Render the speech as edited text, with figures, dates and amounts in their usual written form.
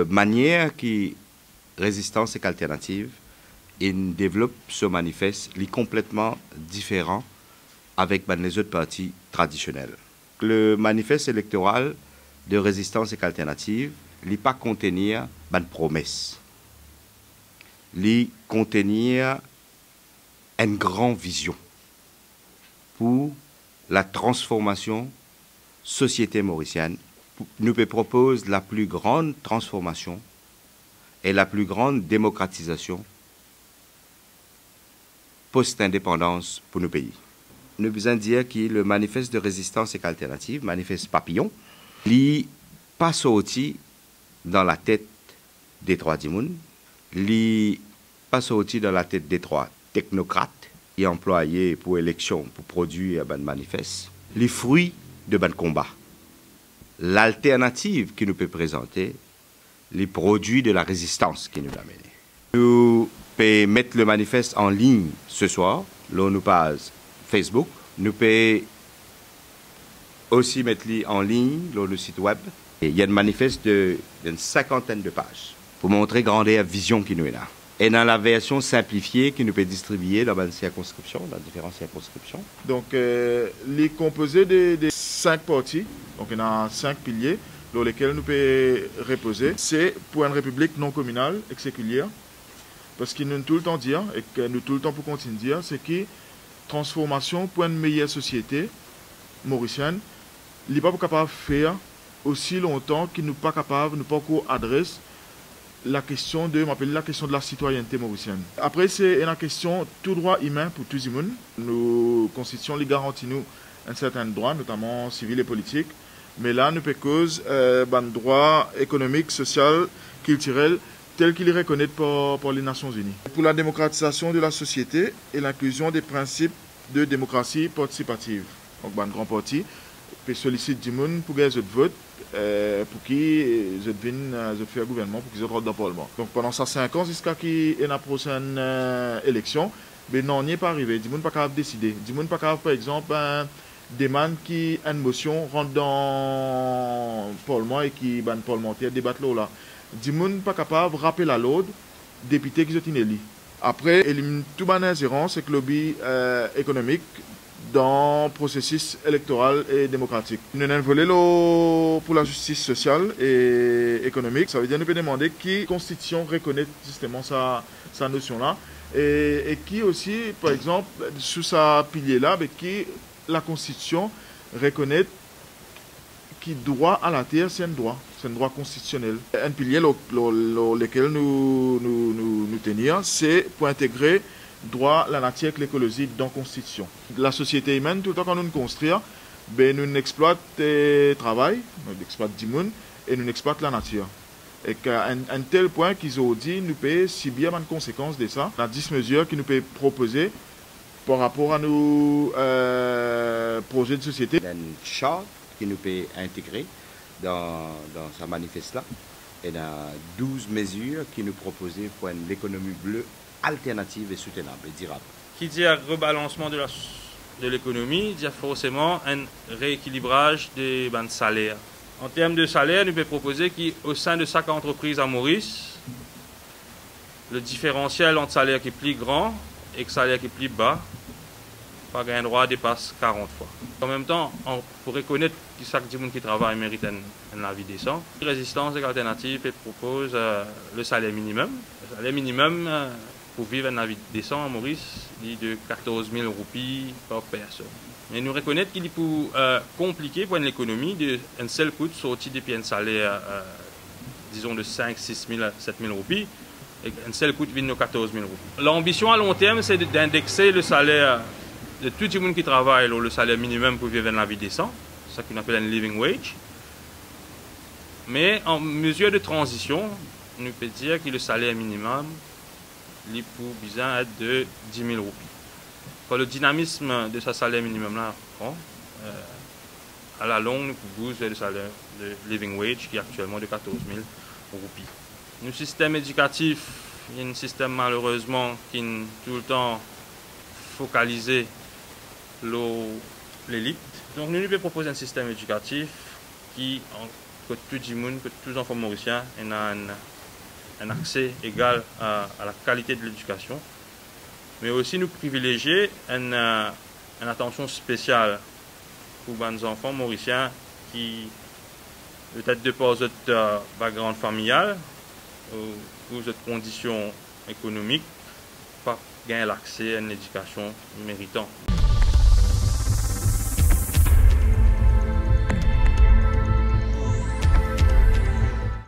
manière qui résistance et alternative, il développe ce manifeste, il est complètement différent avec les autres partis traditionnels. Le manifeste électoral de résistance et alternative, il n'est pas contenir une promesse. Il contenir une grande vision pour la transformation société mauricienne. Nous propose la plus grande transformation et la plus grande démocratisation post-indépendance pour nos pays. Nous besoin dire que le manifeste de résistance et alternative, manifeste papillon, il pas sorti dans la tête des trois Dimoun, il pas sorti dans la tête des trois technocrates et employés pour élection, pour produire un manifeste, les fruits de ban combat. L'alternative qui nous peut présenter, les produits de la résistance qui nous l'a mené. Nous pouvons mettre le manifeste en ligne ce soir, là nous passe Facebook, nous pouvons aussi mettre en ligne sur le site web. Et il y a un manifeste d'une 50aine de pages pour montrer grandeur vision qui nous est là. Et dans la version simplifiée qui nous peut distribuer dans les circonscriptions, dans différentes circonscriptions. Donc, les composés des 5 parties, donc il y a 5 piliers dans lesquels nous pouvons reposer. C'est pour une république non communale et séculière. Parce qu'il nous tout le temps dire, et que nous tout le temps pour continuer de dire, c'est que transformation pour une meilleure société mauricienne, il n'est pas capable de faire aussi longtemps qu'il n'est pas capable, nous pas encore adresse la question de la citoyenneté mauricienne. Après, c'est une question tout droit humain pour tous les monde. Nos constitutions les garantissent nous un certain droit, notamment civil et politique. Mais là, nous peut cause un droit économique, social, culturel, tel qu'il est reconnu par les Nations Unies. Pour la démocratisation de la société et l'inclusion des principes de démocratie participative. Donc, un grand parti peut solliciter du monde pour qu'ils votent, pour qu'ils viennent faire un gouvernement, pour qu'ils rentrent dans le Parlement. Donc, pendant ça 5 ans, jusqu'à la prochaine élection, mais non, on n'y est pas arrivé. Du monde pas capable de décider. Du monde pas capable, par exemple, demande qui a une motion rentre dans le Parlement et qui ban parlementaire débattre là. Du monde pas capable de rappeler à l'ordre député qui sont élus. Après, élimine tout ban ingérence avec le lobby économique dans le processus électoral et démocratique. Nous avons volé pour la justice sociale et économique. Ça veut dire que nous pouvons demander qui la Constitution reconnaît justement sa notion-là et qui aussi, par exemple, sous sa pilier-là, qui la Constitution reconnaît qui droit à la terre, c'est un droit constitutionnel. Un pilier lequel nous tenir, c'est pour intégrer droit la nature et l'écologie dans la Constitution. La société humaine, tout le temps qu'on nous construit, ben, nous exploitons le travail, nous exploitons du monde et nous exploitons la nature. Et qu'à un tel point qu'ils ont dit, nous pouvons subir une conséquence de ça. La 10 mesures qu'ils nous peuvent proposer par rapport à nos projets de société. Il y a une charte qui nous peut intégrer dans ce manifeste-là. Et dans 12 mesures qui nous proposaient pour l'économie bleue alternative et soutenable et durable. Qui dit un rebalancement de l'économie, dit forcément un rééquilibrage des salaires. En termes de salaire, nous pouvons proposer qu'au sein de chaque entreprise à Maurice, le différentiel entre salaire qui est plus grand et le salaire qui est plus bas, pas gain droit dépasse 40 fois. En même temps, pour reconnaître que chaque monde qui travaille mérite un vie décent, Résistance et Alternative propose le salaire minimum. Le salaire minimum pour vivre un vie décent à Maurice est de 14 000 roupies par personne. Mais nous reconnaître qu'il est pour compliqué pour l'économie d'un seul coup de sortir depuis un salaire, disons, de 5, 6 000, 7 000 roupies, et un seul coup de vivre de 14 000 roupies. L'ambition à long terme, c'est d'indexer le salaire de tout le monde qui travaille, le salaire minimum pour vivre une vie décente, ce qu'on appelle un living wage. Mais en mesure de transition, on peut dire que le salaire minimum il pour besoin être de 10 000 roupies. Quand le dynamisme de ce salaire minimum-là prend, à la longue, nous pousse vers le salaire de living wage qui est actuellement de 14 000 roupies. Le système éducatif, il y a un système malheureusement qui est tout le temps focalisé l'élite. Donc nous pouvons proposer un système éducatif qui que tout le monde, que tous les enfants mauriciens aient un accès égal à la qualité de l'éducation. Mais aussi nous privilégier une attention spéciale pour les enfants mauriciens qui, peut-être de par notre background familial ou notre condition économique, pas gagner l'accès à une éducation méritante.